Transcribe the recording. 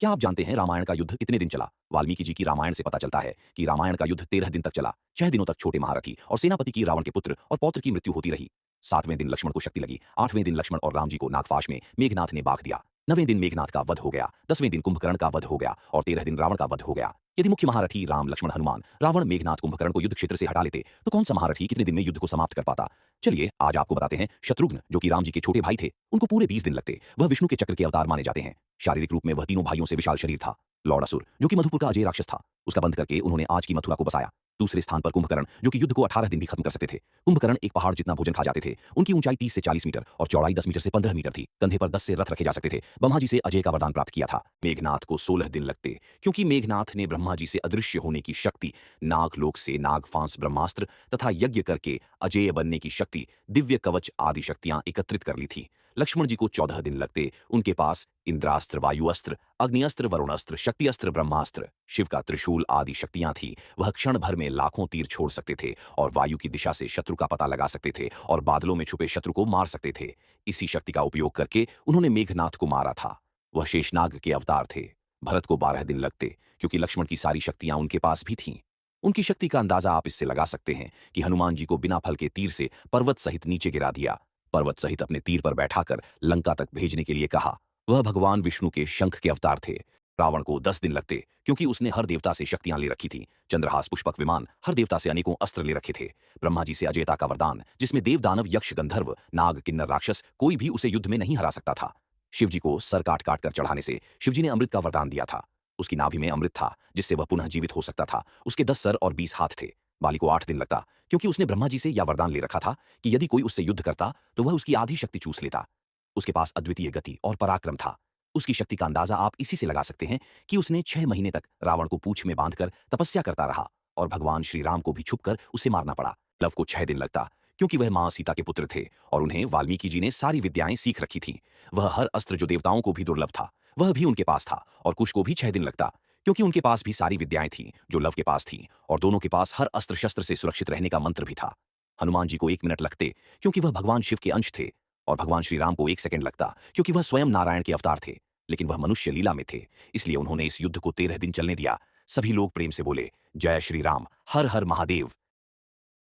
क्या आप जानते हैं रामायण का युद्ध कितने दिन चला? वाल्मीकि जी की रामायण से पता चलता है कि रामायण का युद्ध 13 दिन तक चला। 6 दिनों तक छोटे महारथी और सेनापति की रावण के पुत्र और पौत्र की मृत्यु होती रही। 7वें दिन लक्ष्मण को शक्ति लगी। 8वें दिन लक्ष्मण और राम जी को नागफाश में मेघनाथ ने बांध दिया। 9वें दिन मेघनाथ का वध हो गया। 10वें दिन कुंभकर्ण का वध हो गया और 13 दिन रावण का वध हो गया। यदि मुख्य महारथी राम, लक्ष्मण, हनुमान, रावण, मेघनाथ, कुंभकर्ण को युद्ध क्षेत्र से हटा लेते तो कौन सा महारथी कितने दिन में युद्ध को समाप्त कर पाता? चलिए आज आपको बताते हैं। शत्रुघ्न, जो कि राम जी के छोटे भाई थे, उनको पूरे 20 दिन लगते। वह विष्णु के चक्र के अवतार माने जाते हैं। शारीरिक रूप में वह तीनों भाइयों से विशाल शरीर था। लौड़ असुर, जो कि मधुपुर का अजय राक्षस था, उसका बंध करके उन्होंने आज की मथुरा को बसाया। दूसरे स्थान पर कुंभकर्ण, जो कि युद्ध को 18 दिन भी खत्म कर सकते थे। कुंभकर्ण एक पहाड़ जितना भोजन खा जाते थे। उनकी ऊंचाई 30 से 40 मीटर और चौड़ाई 10 मीटर से 15 मीटर थी। कंधे पर 10 से रथ रखे जा सकते थे। ब्रह्मा जी से अजय का वरदान प्राप्त किया था। मेघनाथ को 16 दिन लगते, क्योंकि मेघनाथ ने ब्रह्मा जी से अदृश्य होने की शक्ति, नागलोक से नागफांस ब्रह्मास्त्र तथा यज्ञ करके अजेय बनने की शक्ति, दिव्य कवच आदि शक्तियां एकत्रित कर ली थी। लक्ष्मण जी को 14 दिन लगते। उनके पास इंद्रास्त्र, वायुअस्त्र, अग्निअस्त्र, वरुणास्त्र, शक्ति अस्त्र, ब्रह्मास्त्र, शिव का त्रिशूल आदि शक्तियां थी। वह क्षण भर में लाखों तीर छोड़ सकते थे और वायु की दिशा से शत्रु का पता लगा सकते थे और बादलों में छुपे शत्रु को मार सकते थे। इसी शक्ति का उपयोग करके उन्होंने मेघनाथ को मारा था। वह शेषनाग के अवतार थे। भरत को 12 दिन लगते, क्योंकि लक्ष्मण की सारी शक्तियां उनके पास भी थीं। उनकी शक्ति का अंदाजा आप इससे लगा सकते हैं कि हनुमान जी को बिना फल के तीर से पर्वत सहित नीचे गिरा दिया। पर्वत सहित अपने तीर पर बैठाकर लंका तक भेजने के लिए कहा। वह भगवान विष्णु के शंख के अवतार थे। रावण को 10 दिन लगते, क्योंकि उसने हर देवता से शक्तियां ले रखी थी। चंद्रहास, पुष्पक विमान, हर देवता से अनेकों अस्त्र ले रखे थे। ब्रह्मा जी से अजयता का वरदान, जिसमें देव, दानव, यक्ष, गंधर्व, नाग, किन्नर, राक्षस कोई भी उसे युद्ध में नहीं हरा सकता था। शिव जी को सर काट काट कर चढ़ाने से शिव जी ने अमृत का वरदान दिया था। उसकी नाभि में अमृत था, जिससे वह पुनः जीवित हो सकता था। उसके 10 सर और 20 हाथ थे। बाली को 8 दिन लगता, क्योंकि उसने ब्रह्मा जी से यह वरदान ले रखा था कि यदि कोई उससे युद्ध करता तो वह उसकी आधी शक्ति चूस लेता। उसके पास अद्वितीय गति और पराक्रम था। उसकी शक्ति का अंदाजा आप इसी से लगा सकते हैं कि उसने 6 महीने तक रावण को पूंछ में बांधकर तपस्या करता रहा और भगवान श्री राम को भी छुपकर उसे मारना पड़ा। लव को 6 दिन लगता, क्योंकि वह मां सीता के पुत्र थे और उन्हें वाल्मीकि जी ने सारी विद्याएं सीख रखी थी। वह हर अस्त्र जो देवताओं को भी दुर्लभ था, वह भी उनके पास था। और कुश को भी 6 दिन लगता, क्योंकि उनके पास भी सारी विद्याएं थीं जो लव के पास थीं और दोनों के पास हर अस्त्र शस्त्र से सुरक्षित रहने का मंत्र भी था। हनुमान जी को 1 मिनट लगते, क्योंकि वह भगवान शिव के अंश थे। और भगवान श्री राम को 1 सेकंड लगता, क्योंकि वह स्वयं नारायण के अवतार थे। लेकिन वह मनुष्य लीला में थे, इसलिए उन्होंने इस युद्ध को 13 दिन चलने दिया। सभी लोग प्रेम से बोले, जय श्री राम, हर हर महादेव।